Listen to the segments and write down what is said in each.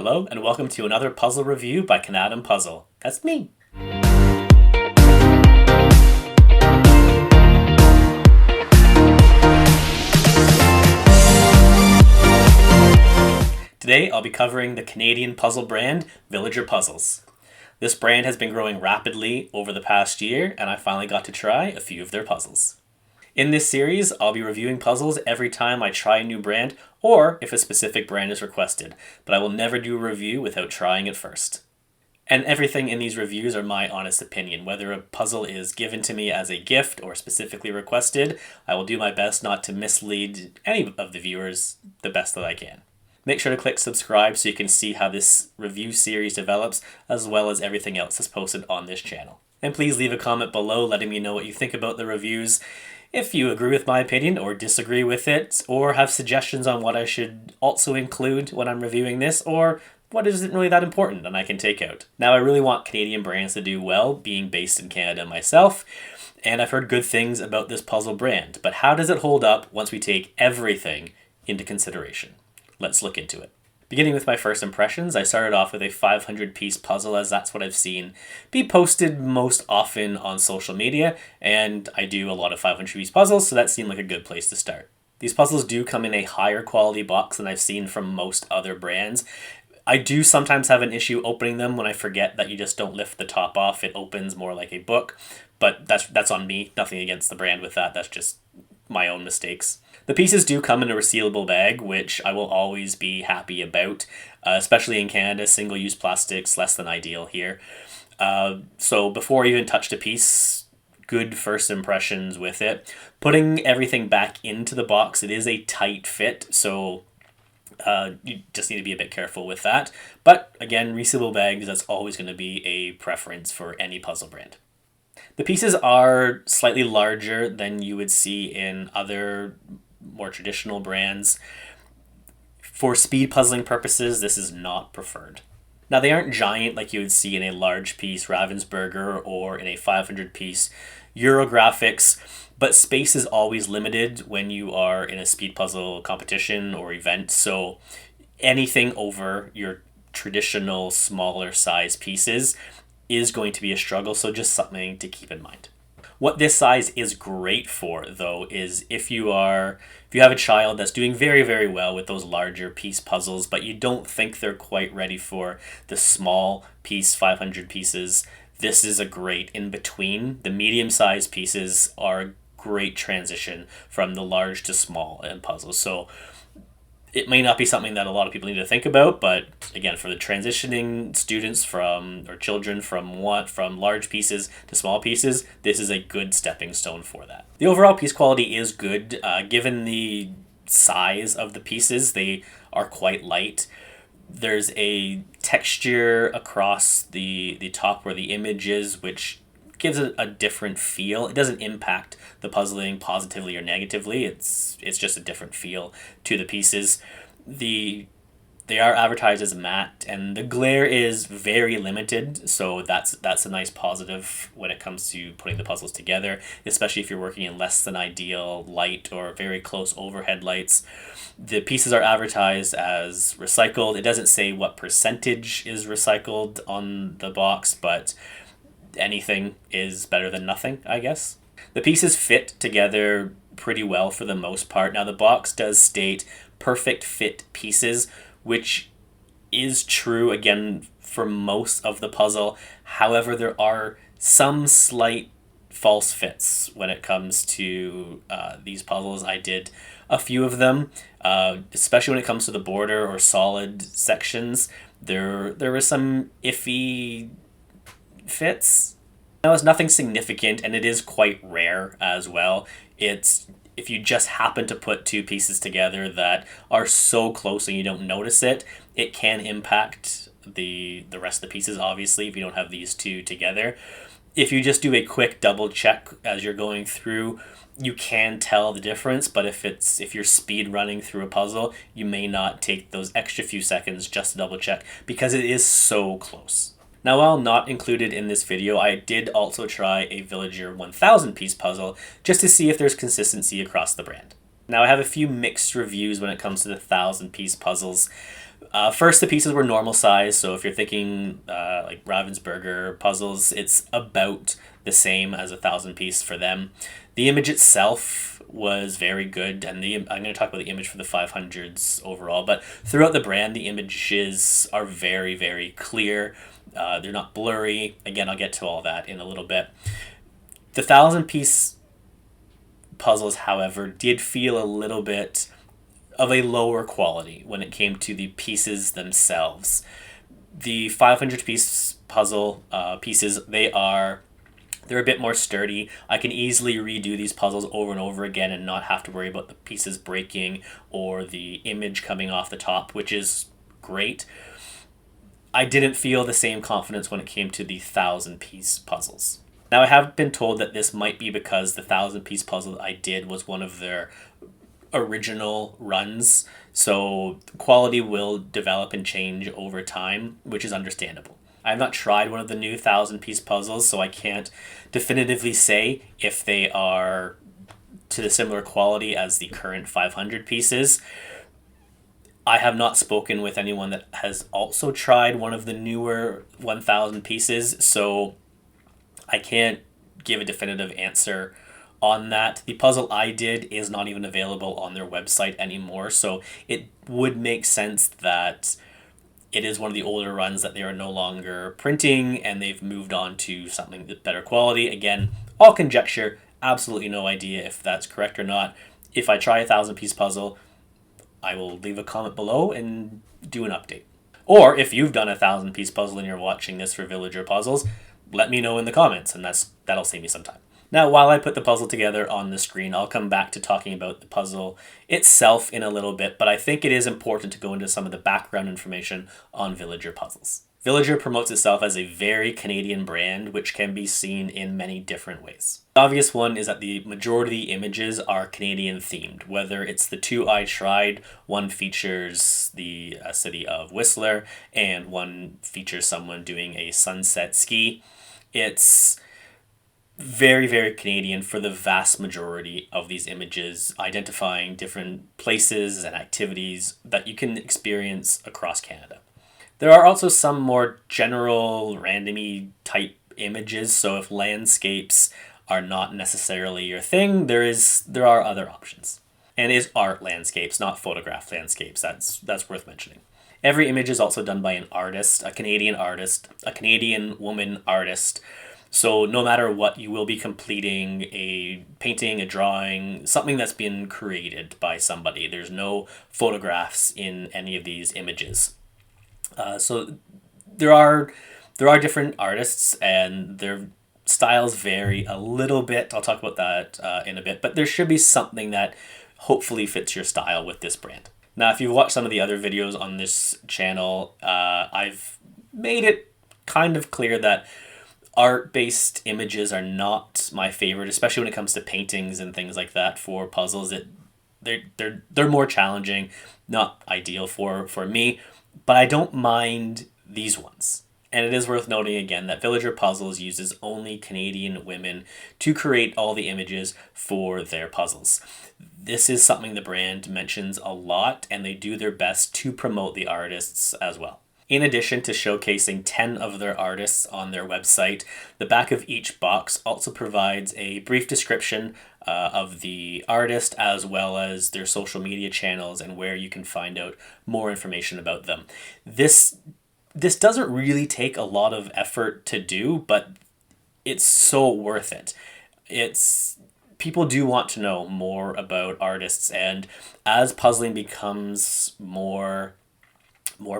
Hello and welcome to another puzzle review by Canadian Puzzle. That's me. Today I'll be covering the Canadian puzzle brand Villager Puzzles. This brand has been growing rapidly over the past year and I finally got to try a few of their puzzles. In this series, I'll be reviewing puzzles every time I try a new brand or if a specific brand is requested, but I will never do a review without trying it first. And everything in these reviews are my honest opinion. Whether a puzzle is given to me as a gift or specifically requested, I will do my best not to mislead any of the viewers the best that I can. Make sure to click subscribe so you can see how this review series develops, as well as everything else that's posted on this channel. And please leave a comment below letting me know what you think about the reviews. If you agree with my opinion or disagree with it, or have suggestions on what I should also include when I'm reviewing this, or what isn't really that important and I can take out. Now, I really want Canadian brands to do well, being based in Canada myself, and I've heard good things about this puzzle brand. But how does it hold up once we take everything into consideration? Let's look into it. Beginning with my first impressions, I started off with a 500-piece puzzle, as that's what I've seen be posted most often on social media, and I do a lot of 500-piece puzzles, so that seemed like a good place to start. These puzzles do come in a higher quality box than I've seen from most other brands. I do sometimes have an issue opening them when I forget that you just don't lift the top off. It opens more like a book, but that's on me. Nothing against the brand with that. That's just my own mistakes. The pieces do come in a resealable bag, which I will always be happy about, especially in Canada. Single-use plastics, less than ideal here. So before I even touched a piece, good first impressions with it. Putting everything back into the box, it is a tight fit, so you just need to be a bit careful with that. But again, resealable bags, that's always going to be a preference for any puzzle brand. The pieces are slightly larger than you would see in other more traditional brands. For speed puzzling purposes, this is not preferred. Now, they aren't giant like you would see in a large piece Ravensburger or in a 500-piece Eurographics, but space is always limited when you are in a speed puzzle competition or event, so anything over your traditional smaller size pieces is going to be a struggle, so just something to keep in mind. What this size is great for, though, is if you have a child that's doing very, very well with those larger piece puzzles, but you don't think they're quite ready for the small piece 500 pieces, this is a great in-between. The medium-sized pieces are a great transition from the large to small in puzzles. So it may not be something that a lot of people need to think about, but again, for the transitioning students or children from large pieces to small pieces, this is a good stepping stone for that. The overall piece quality is good. Given the size of the pieces, they are quite light. There's a texture across the top where the image is, which gives it a different feel. It doesn't impact the puzzling positively or negatively. It's just a different feel to the pieces. They are advertised as matte, and the glare is very limited, so that's a nice positive when it comes to putting the puzzles together, especially if you're working in less than ideal light or very close overhead lights. The pieces are advertised as recycled. It doesn't say what percentage is recycled on the box, but anything is better than nothing, I guess. The pieces fit together pretty well for the most part. Now, the box does state perfect fit pieces, which is true, again, for most of the puzzle. However, there are some slight false fits when it comes to these puzzles. I did a few of them, especially when it comes to the border or solid sections. There were some iffy fits. Now, it's nothing significant, and it is quite rare as well. It's if you just happen to put two pieces together that are so close and you don't notice it, it can impact the rest of the pieces, obviously, if you don't have these two together. If you just do a quick double check as you're going through, you can tell the difference, but if you're speed running through a puzzle, you may not take those extra few seconds just to double check because it is so close. Now, while not included in this video, I did also try a Villager 1000 piece puzzle just to see if there's consistency across the brand. Now, I have a few mixed reviews when it comes to the 1000 piece puzzles. First, the pieces were normal size, so if you're thinking like Ravensburger puzzles, it's about the same as 1,000 piece for them. The image itself was very good, and I'm going to talk about the image for the 500s overall, but throughout the brand, the images are very, very clear. They're not blurry. Again, I'll get to all that in a little bit. The 1,000 piece puzzles, however, did feel a little bit of a lower quality when it came to the pieces themselves. The 500 piece puzzle pieces, they're a bit more sturdy. I can easily redo these puzzles over and over again and not have to worry about the pieces breaking or the image coming off the top, which is great. I didn't feel the same confidence when it came to the 1,000 piece puzzles. Now, I have been told that this might be because the 1,000 piece puzzle I did was one of their original runs, so quality will develop and change over time, which is understandable. I've not tried one of the new 1,000 piece puzzles, so I can't definitively say if they are to the similar quality as the current 500 pieces. I have not spoken with anyone that has also tried one of the newer 1,000 pieces, so I can't give a definitive answer on that. The puzzle I did is not even available on their website anymore, so it would make sense that it is one of the older runs that they are no longer printing and they've moved on to something that's better quality. Again, all conjecture, absolutely no idea if that's correct or not. If I try a 1,000 piece puzzle, I will leave a comment below and do an update. Or if you've done a 1,000 piece puzzle and you're watching this for Villager Puzzles, let me know in the comments, and that'll save me some time. Now, while I put the puzzle together on the screen, I'll come back to talking about the puzzle itself in a little bit, but I think it is important to go into some of the background information on Villager Puzzles. Villager promotes itself as a very Canadian brand, which can be seen in many different ways. The obvious one is that the majority of the images are Canadian themed, whether it's the two I tried, one features the city of Whistler, and one features someone doing a sunset ski. It's very, very Canadian for the vast majority of these images, identifying different places and activities that you can experience across Canada. There are also some more general, randomy type images, so if landscapes are not necessarily your thing, there are other options. And it is art landscapes, not photograph landscapes. That's worth mentioning. Every image is also done by an artist, a Canadian woman artist. So no matter what, you will be completing a painting, a drawing, something that's been created by somebody. There's no photographs in any of these images. So there are different artists and their styles vary a little bit. I'll talk about that in a bit, but there should be something that hopefully fits your style with this brand. Now, if you've watched some of the other videos on this channel, I've made it kind of clear that art-based images are not my favorite, especially when it comes to paintings and things like that for puzzles. They're more challenging, not ideal for me, but I don't mind these ones. And it is worth noting again that Villager Puzzles uses only Canadian women to create all the images for their puzzles. This is something the brand mentions a lot, and they do their best to promote the artists as well. In addition to showcasing 10 of their artists on their website, the back of each box also provides a brief description of the artist as well as their social media channels and where you can find out more information about them. This doesn't really take a lot of effort to do, but it's so worth it. People do want to know more about artists, and as puzzling becomes more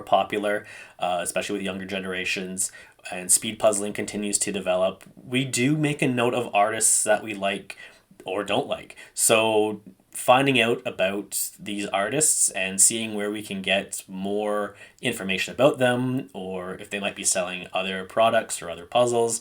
popular, especially with younger generations, and speed puzzling continues to develop, we do make a note of artists that we like or don't like. So finding out about these artists and seeing where we can get more information about them, or if they might be selling other products or other puzzles,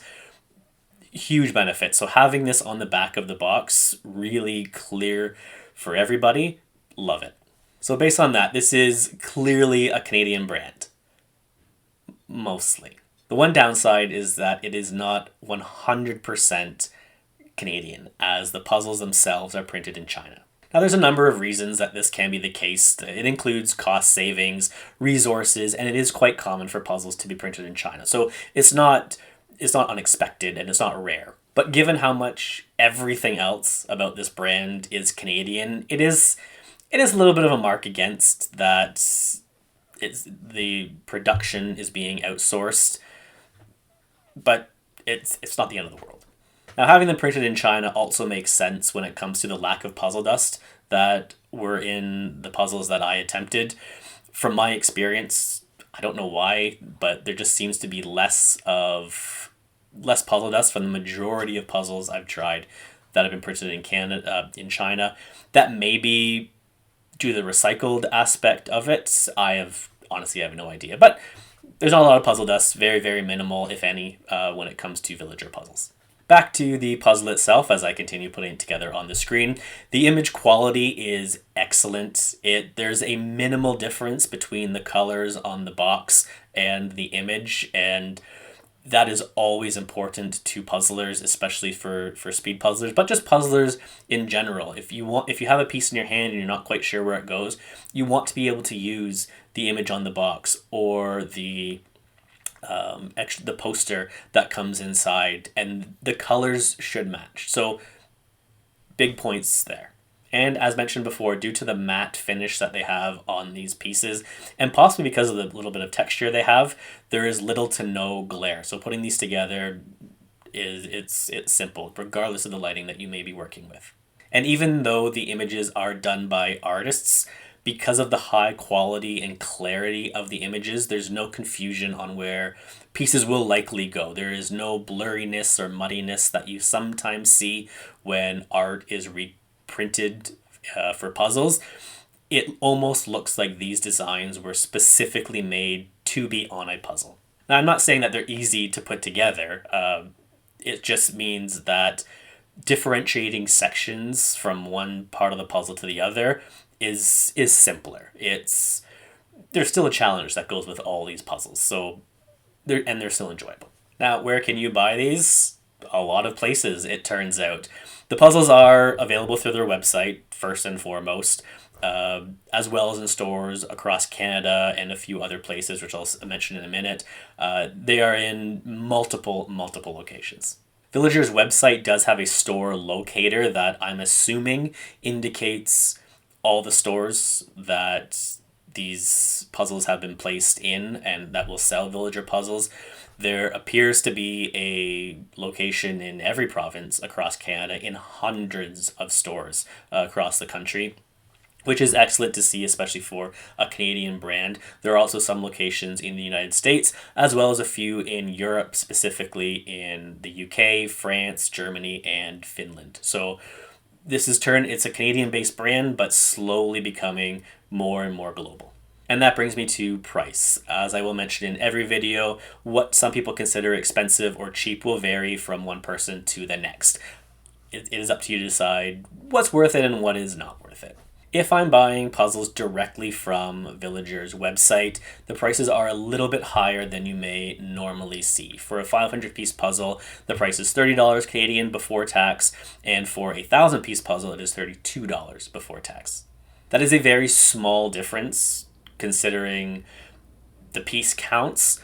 huge benefit. So having this on the back of the box, really clear for everybody, love it. So based on that, this is clearly a Canadian brand. Mostly. The one downside is that it is not 100% Canadian, as the puzzles themselves are printed in China. Now, there's a number of reasons that this can be the case. It includes cost savings, resources, and it is quite common for puzzles to be printed in China. So it's not unexpected and it's not rare. But given how much everything else about this brand is Canadian, it is a little bit of a mark against that. The production is being outsourced, but it's not the end of the world. Now, having them printed in China also makes sense when it comes to the lack of puzzle dust that were in the puzzles that I attempted. From my experience, I don't know why, but there just seems to be less puzzle dust from the majority of puzzles I've tried that have been printed in China. That may be due to the recycled aspect of it. I have no idea, but there's not a lot of puzzle dust, very, very minimal, if any, when it comes to villager puzzles. Back to the puzzle itself as I continue putting it together on the screen. The image quality is excellent. There's a minimal difference between the colors on the box and the image, and that is always important to puzzlers, especially for speed puzzlers, but just puzzlers in general. If you have a piece in your hand and you're not quite sure where it goes, you want to be able to use the image on the box or the poster that comes inside, and the colors should match. So big points there. And as mentioned before, due to the matte finish that they have on these pieces, and possibly because of the little bit of texture they have, there is little to no glare. So putting these together it's simple, regardless of the lighting that you may be working with. And even though the images are done by artists, because of the high quality and clarity of the images, there's no confusion on where pieces will likely go. There is no blurriness or muddiness that you sometimes see when art is reprinted for puzzles. It almost looks like these designs were specifically made to be on a puzzle. Now, I'm not saying that they're easy to put together. It just means that differentiating sections from one part of the puzzle to the other is simpler. There's still a challenge that goes with all these puzzles, so they're still enjoyable. Now, where can you buy these? A lot of places, it turns out. The puzzles are available through their website, first and foremost, as well as in stores across Canada and a few other places, which I'll mention in a minute. They are in multiple locations. Villager's website does have a store locator that I'm assuming indicates all the stores that these puzzles have been placed in and that will sell villager puzzles. There appears to be a location in every province across Canada in hundreds of stores across the country, which is excellent to see, especially for a Canadian brand. There are also some locations in the United States, as well as a few in Europe, specifically in the UK, France, Germany, and Finland. So it's a Canadian-based brand, but slowly becoming more and more global. And that brings me to price. As I will mention in every video, what some people consider expensive or cheap will vary from one person to the next. It is up to you to decide what's worth it and what is not worth it. If I'm buying puzzles directly from Villager's website, the prices are a little bit higher than you may normally see. For a 500-piece puzzle, the price is $30 Canadian before tax, and for a 1,000-piece puzzle, it is $32 before tax. That is a very small difference considering the piece counts.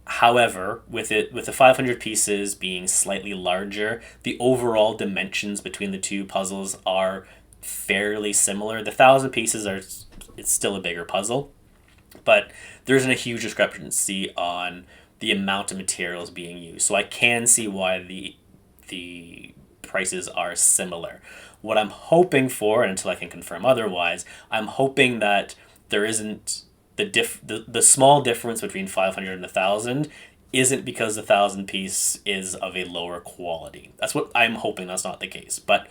However, with the 500 pieces being slightly larger, the overall dimensions between the two puzzles are fairly similar. The 1,000 pieces it's still a bigger puzzle, but there isn't a huge discrepancy on the amount of materials being used. So I can see why the prices are similar. What I'm hoping for, and until I can confirm otherwise, I'm hoping that there isn't the small difference between 500 and 1,000 isn't because the 1,000 piece is of a lower quality. That's what I'm hoping. That's not the case, but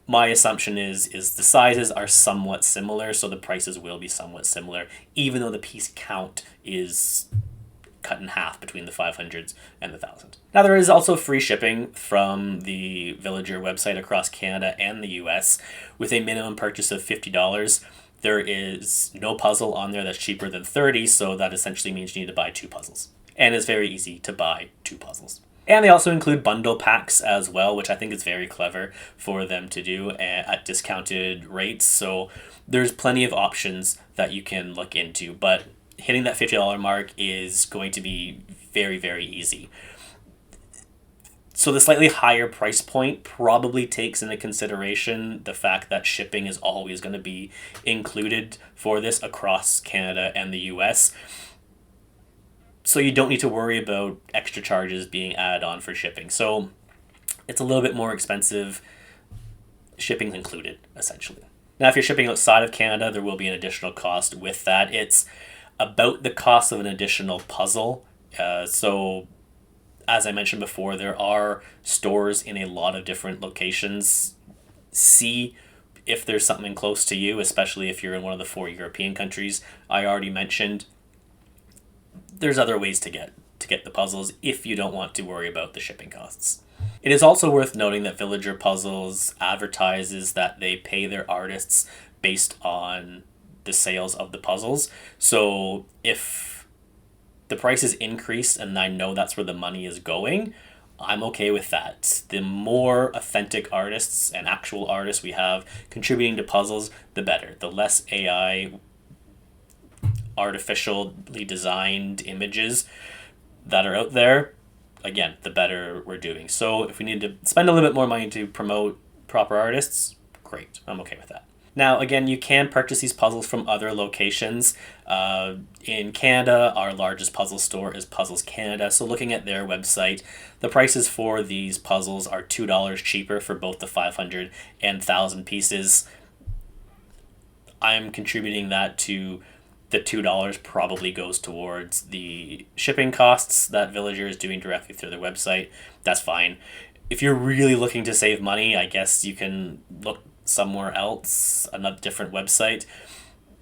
my assumption is the sizes are somewhat similar, so the prices will be somewhat similar, even though the piece count is cut in half between the 500s and the 1,000. Now, there is also free shipping from the Villager website across Canada and the US with a minimum purchase of $50. There is no puzzle on there that's cheaper than $30, so that essentially means you need to buy two puzzles. And it's very easy to buy two puzzles. And they also include bundle packs as well, which I think is very clever for them to do at discounted rates. So there's plenty of options that you can look into, but hitting that $50 mark is going to be very, very easy. So the slightly higher price point probably takes into consideration the fact that shipping is always going to be included for this across Canada and the US. So you don't need to worry about extra charges being added on for shipping. So it's a little bit more expensive. Shipping's included, essentially. Now, if you're shipping outside of Canada, there will be an additional cost with that. It's about the cost of an additional puzzle. So as I mentioned before, there are stores in a lot of different locations. See if there's something close to you, especially if you're in one of the 4 European countries I already mentioned. There's other ways to get the puzzles if you don't want to worry about the shipping costs. It is also worth noting that Villager Puzzles advertises that they pay their artists based on the sales of the puzzles. So if the price is increased and I know that's where the money is going, I'm okay with that. The more authentic artists and actual artists we have contributing to puzzles, the better. The less AI artificially designed images that are out there, again, the better we're doing. So if we need to spend a little bit more money to promote proper artists, great. I'm okay with that. Now, again, you can purchase these puzzles from other locations. In Canada, our largest puzzle store is Puzzles Canada. So looking at their website, the prices for these puzzles are $2 cheaper for both the 500 and 1,000 pieces. I'm contributing that to the $2 probably goes towards the shipping costs that Villager is doing directly through their website. That's fine. If you're really looking to save money, I guess you can look somewhere else, another different website.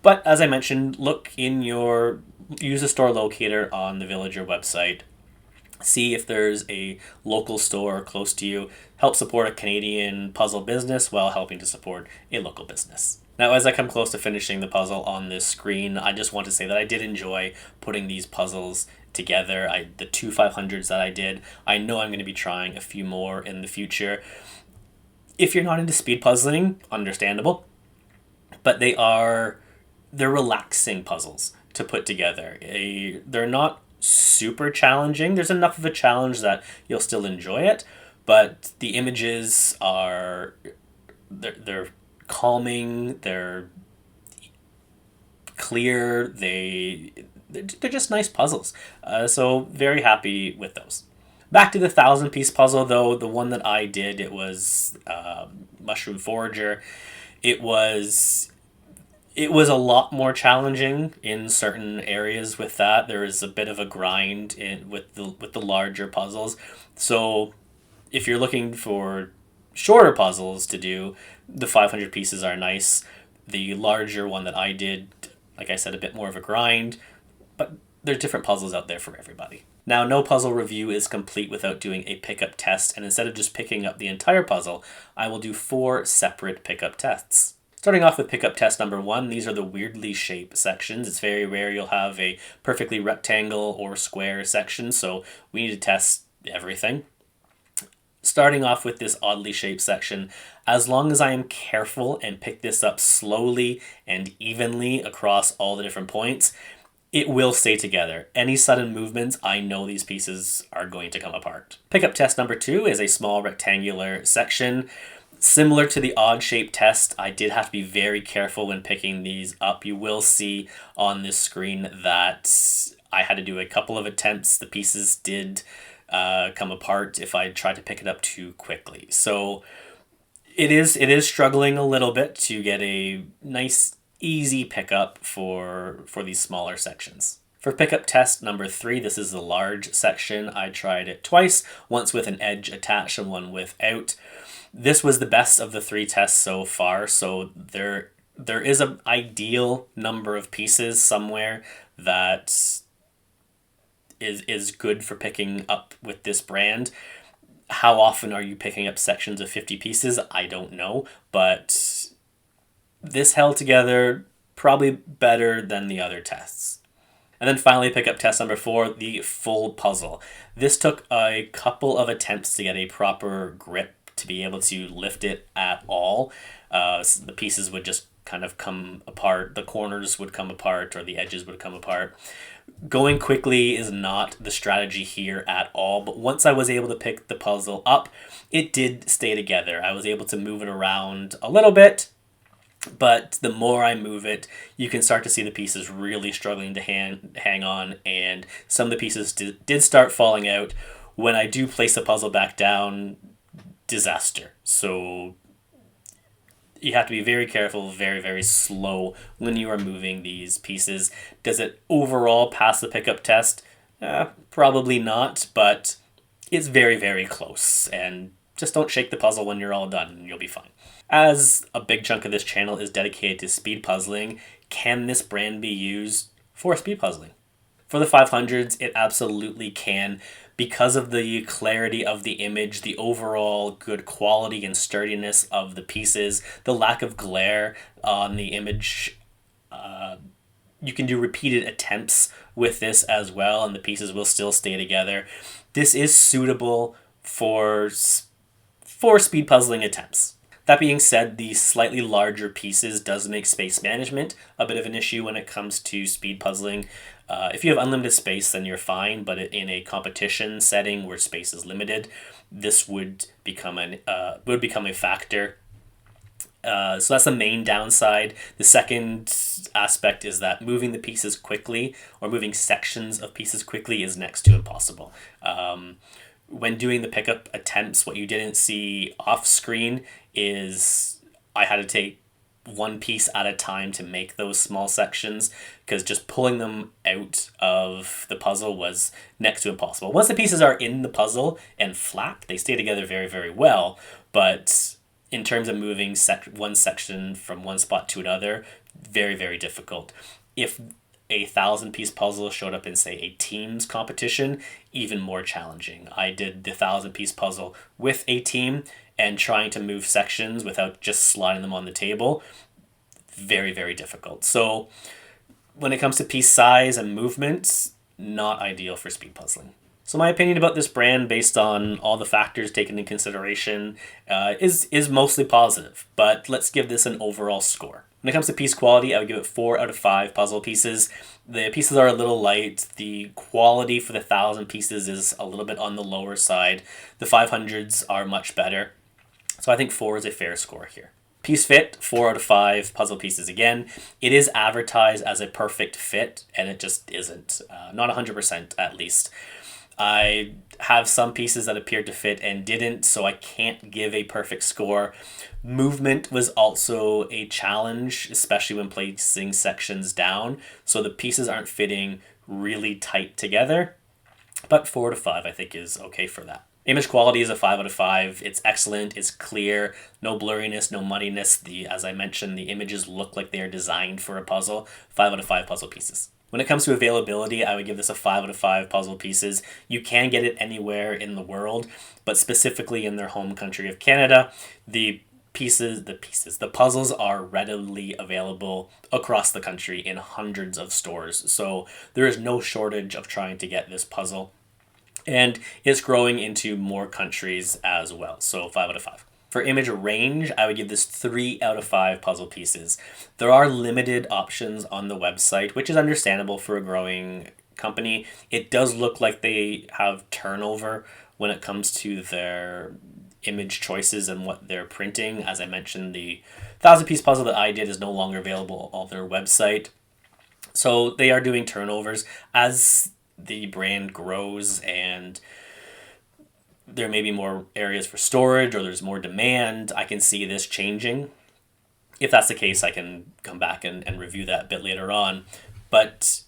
But as I mentioned, use a store locator on the Villager website. See if there's a local store close to you. Help support a Canadian puzzle business while helping to support a local business. Now, as I come close to finishing the puzzle on this screen, I just want to say that I did enjoy putting these puzzles together. The 2 500s that I did, I know I'm going to be trying a few more in the future. If you're not into speed puzzling, understandable, but they're relaxing puzzles to put together. They're not super challenging. There's enough of a challenge that you'll still enjoy it, but the images they're calming, they're clear, they're just nice puzzles. So very happy with those. Back to the 1,000-piece puzzle, though, the one that I did, it was Mushroom Forager. It was a lot more challenging in certain areas with that. There is a bit of a grind with the larger puzzles. So if you're looking for shorter puzzles to do, the 500 pieces are nice. The larger one that I did, like I said, a bit more of a grind, but there's different puzzles out there for everybody. Now, no puzzle review is complete without doing a pickup test, and instead of just picking up the entire puzzle, I will do 4 separate pickup tests. Starting off with pickup test number 1, these are the weirdly shaped sections. It's very rare you'll have a perfectly rectangle or square section, so we need to test everything. Starting off with this oddly shaped section, as long as I am careful and pick this up slowly and evenly across all the different points, it will stay together. Any sudden movements, I know these pieces are going to come apart. Pickup test number 2 is a small rectangular section. Similar to the odd shape test, I did have to be very careful when picking these up. You will see on this screen that I had to do a couple of attempts. The pieces did come apart if I tried to pick it up too quickly. So it is struggling a little bit to get a nice easy pickup for these smaller sections. For pickup test number 3, this is the large section. I tried it twice, once with an edge attached and one without. This was the best of the 3 tests so far, so there is an ideal number of pieces somewhere that is good for picking up with this brand. How often are you picking up sections of 50 pieces? I don't know, but this held together probably better than the other tests. And then finally, pick up test number 4, the full puzzle. This took a couple of attempts to get a proper grip to be able to lift it at all. The pieces would just kind of come apart, the corners would come apart, or the edges would come apart. Going quickly is not the strategy here at all, but once I was able to pick the puzzle up, it did stay together. I was able to move it around a little bit, but the more I move it, you can start to see the pieces really struggling to hang on, and some of the pieces did start falling out. When I do place the puzzle back down, disaster. So you have to be very careful, very, very slow when you are moving these pieces. Does it overall pass the pickup test? Probably not, but it's very, very close. And just don't shake the puzzle when you're all done and you'll be fine. As a big chunk of this channel is dedicated to speed puzzling, can this brand be used for speed puzzling? For the 500s, it absolutely can. Because of the clarity of the image, the overall good quality and sturdiness of the pieces, the lack of glare on the image, you can do repeated attempts with this as well, and the pieces will still stay together. This is suitable for speed puzzling attempts. That being said, the slightly larger pieces does make space management a bit of an issue when it comes to speed puzzling. If you have unlimited space, then you're fine, but in a competition setting where space is limited, this would become a factor. So that's the main downside. The second aspect is that moving the pieces quickly, or moving sections of pieces quickly, is next to impossible. When doing the pickup attempts, what you didn't see off screen is I had to take one piece at a time to make those small sections, because just pulling them out of the puzzle was next to impossible. Once the pieces are in the puzzle and flat, they stay together very, very well, but in terms of moving one section from one spot to another, very, very difficult. If a 1,000-piece puzzle showed up in, say, a team's competition, even more challenging. I did the 1,000-piece puzzle with a team, and trying to move sections without just sliding them on the table, very, very difficult. So when it comes to piece size and movements, not ideal for speed puzzling. So my opinion about this brand, based on all the factors taken into consideration, is mostly positive, but let's give this an overall score. When it comes to piece quality, I would give it 4 out of 5 puzzle pieces. The pieces are a little light. The quality for the 1,000 pieces is a little bit on the lower side. The 500s are much better. So I think 4 is a fair score here. Piece fit, 4 out of 5 puzzle pieces again. It is advertised as a perfect fit, and it just isn't. Not 100% at least. I have some pieces that appeared to fit and didn't, so I can't give a perfect score. Movement was also a challenge, especially when placing sections down, so the pieces aren't fitting really tight together, but 4 out of 5 I think is okay for that. Image quality is a 5 out of 5. It's excellent, it's clear, no blurriness, no muddiness. As I mentioned, the images look like they are designed for a puzzle. 5 out of 5 puzzle pieces. When it comes to availability, I would give this a 5 out of 5 puzzle pieces. You can get it anywhere in the world, but specifically in their home country of Canada, the puzzles are readily available across the country in hundreds of stores. So there is no shortage of trying to get this puzzle. And it's growing into more countries as well. So 5 out of 5. For image range, I would give this 3 out of 5 puzzle pieces. There are limited options on the website, which is understandable for a growing company. It does look like they have turnover when it comes to their image choices and what they're printing. As I mentioned, the 1,000-piece puzzle that I did is no longer available on their website. So they are doing turnovers as the brand grows, and there may be more areas for storage, or there's more demand. I can see this changing. If that's the case, I can come back and review that a bit later on. But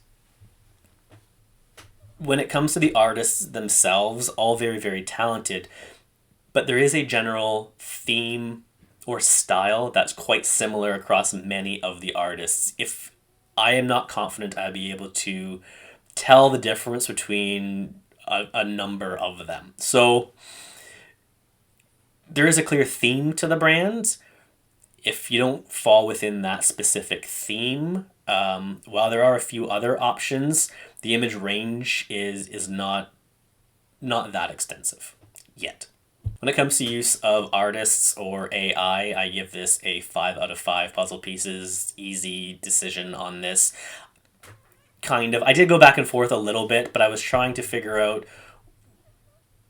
when it comes to the artists themselves, all very, very talented, but there is a general theme or style that's quite similar across many of the artists. If I am not confident I'd be able to tell the difference between a number of them. So there is a clear theme to the brand. If you don't fall within that specific theme, While there are a few other options, the image range is not that extensive yet. When it comes to use of artists or AI, I give this a 5 out of 5 puzzle pieces. Easy decision on this. Kind of. I did go back and forth a little bit, but I was trying to figure out,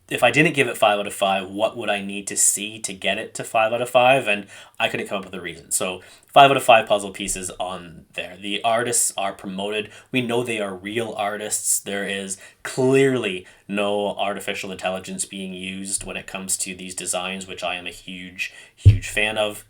if I didn't give it 5 out of 5, what would I need to see to get it to 5 out of 5? And I couldn't come up with a reason. So 5 out of 5 puzzle pieces on there. The artists are promoted. We know they are real artists. There is clearly no artificial intelligence being used when it comes to these designs, which I am a huge, huge fan of.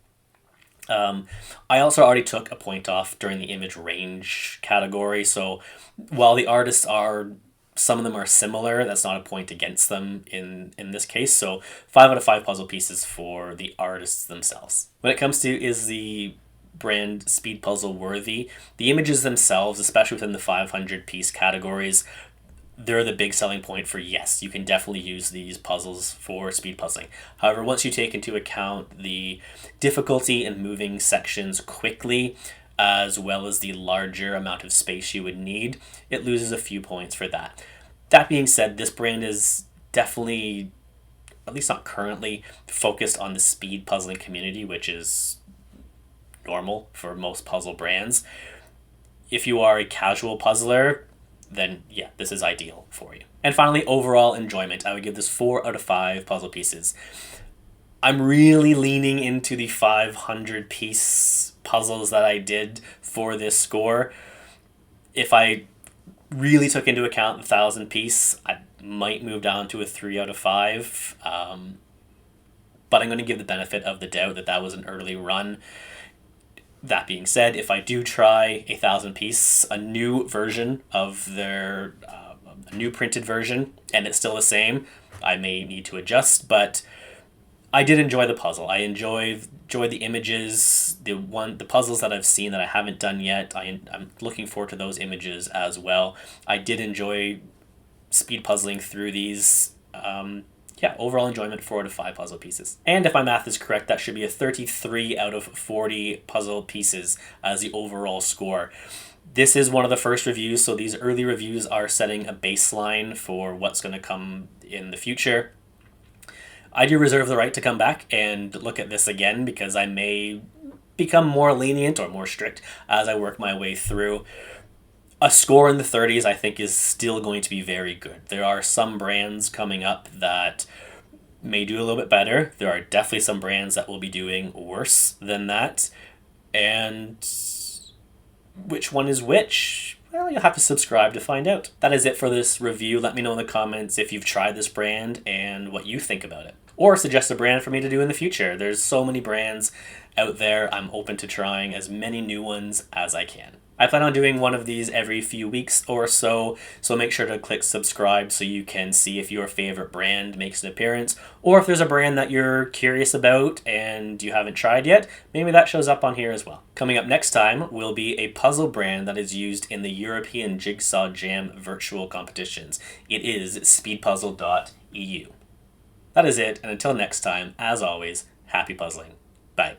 I also already took a point off during the image range category. So while the artists are, some of them are similar, that's not a point against them in this case. So 5 out of 5 puzzle pieces for the artists themselves. When it comes to, is the brand speedpuzzle worthy, the images themselves, especially within the 500 piece categories, they're the big selling point for, yes, you can definitely use these puzzles for speed puzzling. However, once you take into account the difficulty in moving sections quickly, as well as the larger amount of space you would need, it loses a few points for that. That being said, this brand is definitely, at least not currently, focused on the speed puzzling community, which is normal for most puzzle brands. If you are a casual puzzler, then yeah, this is ideal for you. And finally, overall enjoyment. I would give this 4 out of 5 puzzle pieces. I'm really leaning into the 500 piece puzzles that I did for this score. If I really took into account the 1,000 piece, I might move down to a 3 out of 5. But I'm going to give the benefit of the doubt that that was an early run. That being said, if I do try a 1,000 piece, a new version of their, a new printed version, and it's still the same, I may need to adjust, but I did enjoy the puzzle. I enjoyed the images, the puzzles that I've seen that I haven't done yet. I'm looking forward to those images as well. I did enjoy speed puzzling through these. Yeah, overall enjoyment, 4 out of 5 puzzle pieces. And if my math is correct, that should be a 33 out of 40 puzzle pieces as the overall score. This is one of the first reviews, so these early reviews are setting a baseline for what's going to come in the future. I do reserve the right to come back and look at this again, because I may become more lenient or more strict as I work my way through. A score in the 30s, I think, is still going to be very good. There are some brands coming up that may do a little bit better. There are definitely some brands that will be doing worse than that. And which one is which? Well, you'll have to subscribe to find out. That is it for this review. Let me know in the comments if you've tried this brand and what you think about it. Or suggest a brand for me to do in the future. There's so many brands out there. I'm open to trying as many new ones as I can. I plan on doing one of these every few weeks or so make sure to click subscribe so you can see if your favorite brand makes an appearance, or if there's a brand that you're curious about and you haven't tried yet, maybe that shows up on here as well. Coming up next time will be a puzzle brand that is used in the European Jigsaw Jam virtual competitions. It is speedpuzzle.eu. That is it, and until next time, as always, happy puzzling. Bye.